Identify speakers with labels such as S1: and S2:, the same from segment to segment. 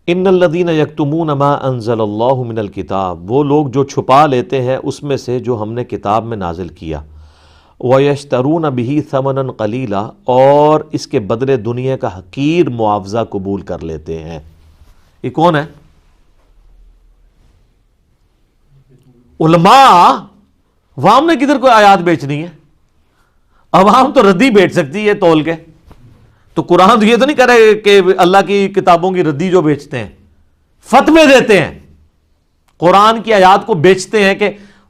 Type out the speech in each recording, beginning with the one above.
S1: ان الذین یکتمون ما انزل اللہ من الکتاب، وہ لوگ جو چھپا لیتے ہیں اس میں سے جو ہم نے کتاب میں نازل کیا، وَيَشْتَرُونَ بِهِ ثَمَنًا قَلِيلًا، اور اس کے بدلے دنیا کا حقیر معاوضہ قبول کر لیتے ہیں۔ یہ کون ہے؟ علماء۔ عوام نے کدھر کوئی آیات بیچنی ہے؟ عوام تو ردی بیچ سکتی ہے تول کے، تو قرآن تو یہ تو نہیں کرے کہ اللہ کی کتابوں کی ردی جو بیچتے ہیں، فتوے دیتے ہیں، قرآن کی آیات کو بیچتے ہیں کہ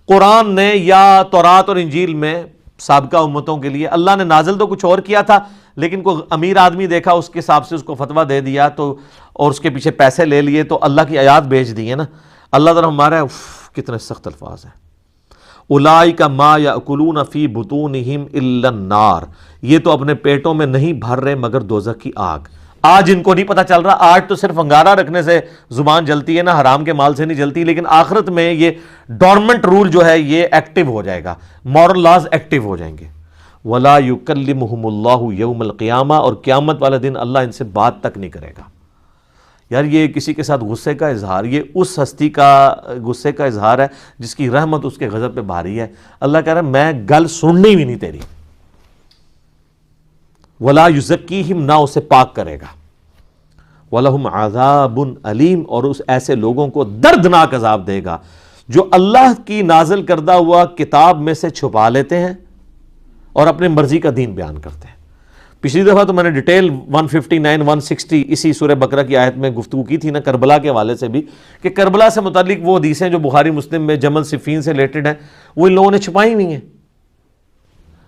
S1: قرآن نے یا تورات اور انجیل میں سابقہ امتوں کے لیے اللہ نے نازل تو کچھ اور کیا تھا، لیکن کوئی امیر آدمی دیکھا اس کے حساب سے اس کو فتویٰ دے دیا تو، اور اس کے پیچھے پیسے لے لیے تو اللہ کی آیات بیچ دی ہے نا۔ اللہ تعالیٰ ہمارا کتنے سخت الفاظ ہیں، اولئک ما یاکلون فی بطونہم الا النار، یہ تو اپنے پیٹوں میں نہیں بھر رہے مگر دوزخ کی آگ۔ آج ان کو نہیں پتہ چل رہا، آج تو صرف انگارہ رکھنے سے زبان جلتی ہے نا، حرام کے مال سے نہیں جلتی، لیکن آخرت میں یہ ڈورمنٹ رول جو ہے یہ ایکٹیو ہو جائے گا، مورل لاز ایکٹیو ہو جائیں گے۔ ولا یکلمہم اللہ یوم القیامہ، اور قیامت والے دن اللہ ان سے بات تک نہیں کرے گا۔ یار یہ کسی کے ساتھ غصے کا اظہار، یہ اس ہستی کا غصے کا اظہار ہے جس کی رحمت اس کے غضب پہ بھاری ہے۔ اللہ کہہ رہا ہے میں گل سننی بھی نہیں تیری۔ ولا یزکیہم، نہ اسے پاک کرے گا۔ وَلَهُمْ عَذَابٌ علیم، اور اس ایسے لوگوں کو دردناک عذاب دے گا جو اللہ کی نازل کردہ ہوا کتاب میں سے چھپا لیتے ہیں اور اپنے مرضی کا دین بیان کرتے ہیں۔ پچھلی دفعہ تو میں نے ڈیٹیل 159 160 اسی سورہ بقرہ کی آیت میں گفتگو کی تھی نا، کربلا کے حوالے سے بھی، کہ کربلا سے متعلق وہ حدیثیں جو بخاری مسلم میں جمل صفین سے ریلیٹڈ ہیں وہ ان لوگوں نے چھپائی ہوئی ہیں۔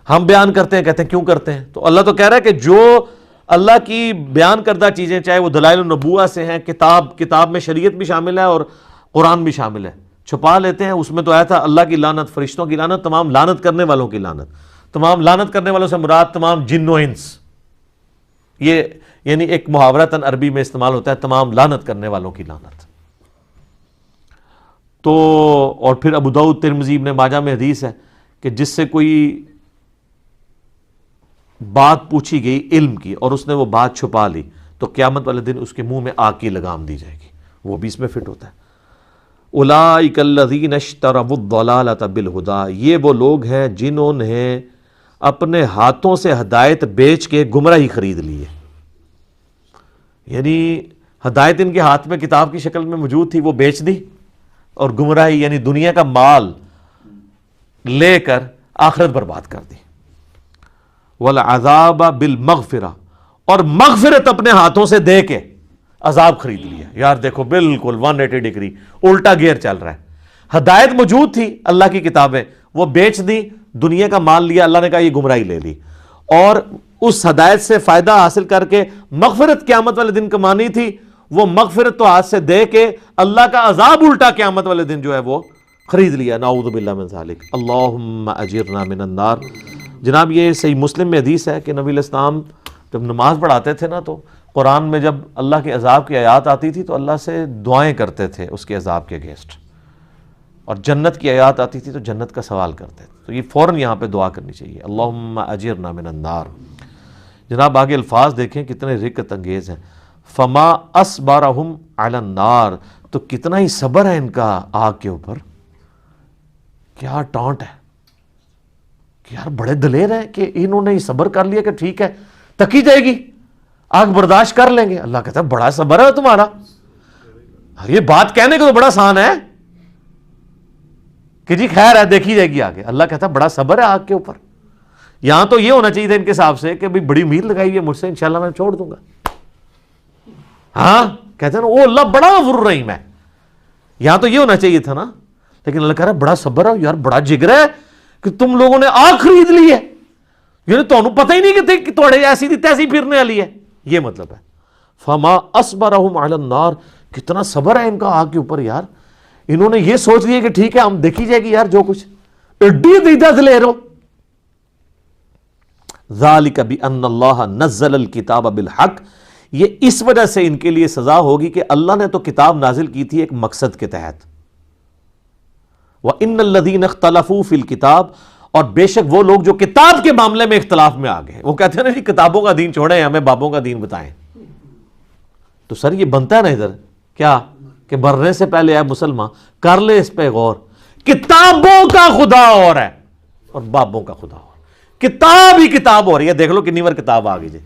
S1: ہم بیان کرتے ہیں، کہتے ہیں کیوں کرتے ہیں؟ تو اللہ تو کہہ رہا ہے کہ جو اللہ کی بیان کردہ چیزیں، چاہے وہ دلائل النبوہ سے ہیں، کتاب میں شریعت بھی شامل ہے اور قرآن بھی شامل ہے، چھپا لیتے ہیں۔ اس میں تو آیا تھا اللہ کی لعنت، فرشتوں کی لعنت، تمام لعنت کرنے والوں کی لعنت۔ تمام لعنت کرنے والوں سے مراد تمام جن و انس، یہ یعنی ایک محاورتاً عربی میں استعمال ہوتا ہے، تمام لعنت کرنے والوں کی لعنت۔ تو اور پھر ابو داؤد، ترمذی، ابن ماجہ میں حدیث ہے کہ جس سے کوئی بات پوچھی گئی علم کی اور اس نے وہ بات چھپا لی تو قیامت والے دن اس کے منہ میں آگ کی لگام دی جائے گی، وہ بھی اس میں فٹ ہوتا ہے۔ اولئک الذین اشتروا الضلالۃ بالہدی، یہ وہ لوگ ہیں جنہوں نے اپنے ہاتھوں سے ہدایت بیچ کے گمراہی خرید لی ہے۔ یعنی ہدایت ان کے ہاتھ میں کتاب کی شکل میں موجود تھی، وہ بیچ دی، اور گمراہی یعنی دنیا کا مال لے کر آخرت برباد کر دی۔ والعذاب بالمغفرہ، اور مغفرت اپنے ہاتھوں سے دے کے عذاب خرید لیا۔ یار دیکھو بالکل 180 ڈگری الٹا گیئر چل رہا ہے۔ ہدایت موجود تھی اللہ کی کتابیں، وہ بیچ دی، دنیا کا مال لیا، اللہ نے کہا یہ گمراہی لے لی، اور اس ہدایت سے فائدہ حاصل کر کے مغفرت قیامت والے دن کمانی تھی، وہ مغفرت تو ہاتھ سے دے کے اللہ کا عذاب الٹا قیامت والے دن جو ہے وہ خرید لیا۔ نعوذ باللہ من ذالک، اللہم اجرنا من النار۔ جناب یہ صحیح مسلم میں حدیث ہے کہ نبی علیہ السلام جب نماز پڑھاتے تھے نا تو قرآن میں جب اللہ کے عذاب کی آیات آتی تھی تو اللہ سے دعائیں کرتے تھے اس کے عذاب کے اگینسٹ، اور جنت کی آیات آتی تھی تو جنت کا سوال کرتے تھے۔ تو یہ فوراً یہاں پہ دعا کرنی چاہیے، اللہم اجرنا من النار۔ جناب آگے الفاظ دیکھیں کتنے رقت انگیز ہیں، فما اصبرہم علی النار، تو کتنا ہی صبر ہے ان کا آگ کے اوپر۔ کیا ٹانٹ ہے کہ یار بڑے دلیر ہیں کہ انہوں نے صبر کر لیا کہ ٹھیک ہے تکی جائے گی، آگ برداشت کر لیں گے۔ اللہ کہتا ہے بڑا صبر ہے تمہارا، یہ بات کہنے کو تو بڑا آسان ہے کہ جی خیر ہے دیکھی جائے گی آگے۔ اللہ کہتا ہے بڑا صبر ہے آگ کے اوپر۔ یہاں تو یہ ہونا چاہیے تھا ان کے حساب سے کہ بڑی امید لگائی ہے مجھ سے، انشاءاللہ میں چھوڑ دوں گا۔ ہاں کہتے ہیں نا او اللہ بڑا غفور رحیم ہے، یہاں تو یہ ہونا چاہیے تھا نا، لیکن اللہ کہہ رہا ہے بڑا صبر ہے، یار بڑا جگر ہے کہ تم لوگوں نے آگ خرید لی ہے، یعنی تمہیں پتہ ہی نہیں کہ تھوڑے ایسی تھی تیسی پھرنے والی ہے، یہ مطلب ہے۔ فما اصبرہم علی النار، کتنا صبر ہے ان کا آگ کے اوپر یار، انہوں نے یہ سوچ لیا کہ ٹھیک ہے ہم دیکھی جائے گی یار جو کچھ، ایڈی دیدہ دلیر ہو۔ ذالک بان اللہ نزل الکتاب بالحق، یہ اس وجہ سے ان کے لیے سزا ہوگی کہ اللہ نے تو کتاب نازل کی تھی ایک مقصد کے تحت۔ وَإِنَّ الَّذِينَ اخْتَلَفُوا فِي الْكِتَابِ، اور بے شک وہ لوگ جو کتاب کے معاملے میں اختلاف میں آ گئے، وہ کہتے ہیں نا جی کتابوں کا دین چھوڑیں ہمیں بابوں کا دین بتائیں، تو سر یہ بنتا ہے نا ادھر کیا کہ مرنے سے پہلے اے مسلمان کر لے اس پہ غور، کتابوں کا خدا اور ہے اور بابوں کا خدا اور، کتاب ہی کتاب ہو رہی ہے. دیکھ لو کنی بار کتاب آ گئی جی.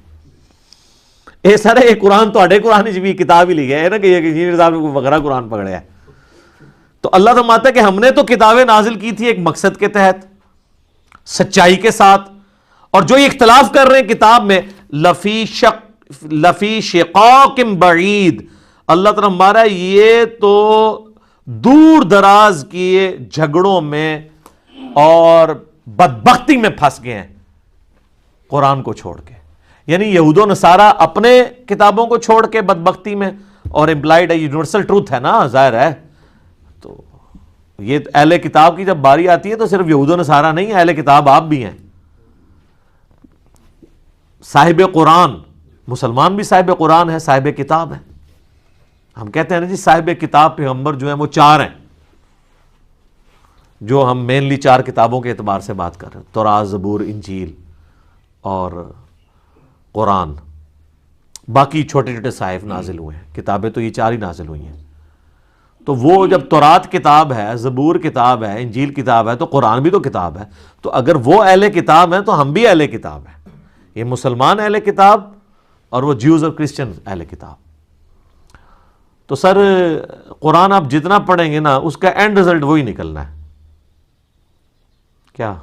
S1: اے سارے یہ قرآن تو قرآن بھی کتاب ہی لکھی ہے نا کہ یہ صاحب نے وغیرہ قرآن پکڑا ہے. تو اللہ فرماتا ہے کہ ہم نے تو کتابیں نازل کی تھی ایک مقصد کے تحت، سچائی کے ساتھ، اور جو یہ اختلاف کر رہے ہیں کتاب میں لفی شقاق بعید، اللہ تعالیٰ ہمارا یہ تو دور دراز کیے جھگڑوں میں اور بدبختی میں پھنس گئے ہیں قرآن کو چھوڑ کے. یعنی یہود و نصارہ اپنے کتابوں کو چھوڑ کے بدبختی میں، اور امپلائڈ ہے یونیورسل ٹروتھ ہے نا، ظاہر ہے. تو یہ اہل کتاب کی جب باری آتی ہے تو صرف یہود و نصارہ نہیں، اہل کتاب آپ بھی ہیں. صاحب قرآن، مسلمان بھی صاحب قرآن ہے، صاحب کتاب ہے. ہم کہتے ہیں نا جی صاحب کتاب پیغمبر جو ہیں وہ 4 ہیں، جو ہم مینلی 4 کتابوں کے اعتبار سے بات کر رہے ہیں، تورات، زبور، انجیل اور قرآن. باقی چھوٹے چھوٹے صحائف نازل ہوئے ہیں، کتابیں تو یہ 4 ہی نازل ہوئی ہیں. تو وہ جب تورات کتاب ہے، زبور کتاب ہے، انجیل کتاب ہے، تو قرآن بھی تو کتاب ہے. تو اگر وہ اہل کتاب ہیں تو ہم بھی اہل کتاب ہیں. یہ مسلمان اہل کتاب اور وہ جیوز اور کرسچن اہل کتاب. تو سر قرآن آپ جتنا پڑھیں گے نا اس کا اینڈ رزلٹ وہی نکلنا ہے. کیا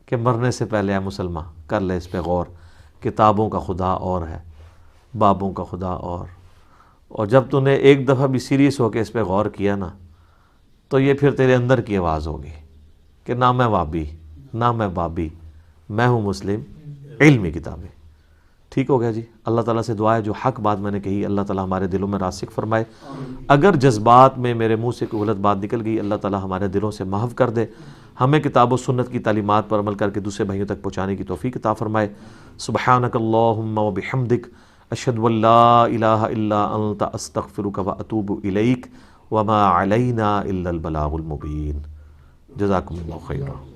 S1: کہ مرنے سے پہلے ہے مسلمان کر لے اس پہ غور، کتابوں کا خدا اور ہے، بابوں کا خدا اور جب تو نے ایک دفعہ بھی سیریس ہو کے اس پہ غور کیا نا تو یہ پھر تیرے اندر کی آواز ہوگی کہ نہ میں وابی نہ میں بابی، میں ہوں مسلم، علمی کتابیں. ٹھیک ہو گیا جی. اللہ تعالیٰ سے دعا ہے جو حق بات میں نے کہی اللہ تعالیٰ ہمارے دلوں میں راسخ فرمائے. اگر جذبات میں میرے منہ سے کوئی غلط بات نکل گئی اللہ تعالیٰ ہمارے دلوں سے محو کر دے. ہمیں کتاب و سنت کی تعلیمات پر عمل کر کے دوسرے بھائیوں تک پہنچانے کی توفیق عطا فرمائے. سبحانک اللہم و بحمدک اشہد ان لا الہ الا انت استغفرک و اتوب الیک وما علینا الا البلاغ المبین. جزاکم اللہ خیرا.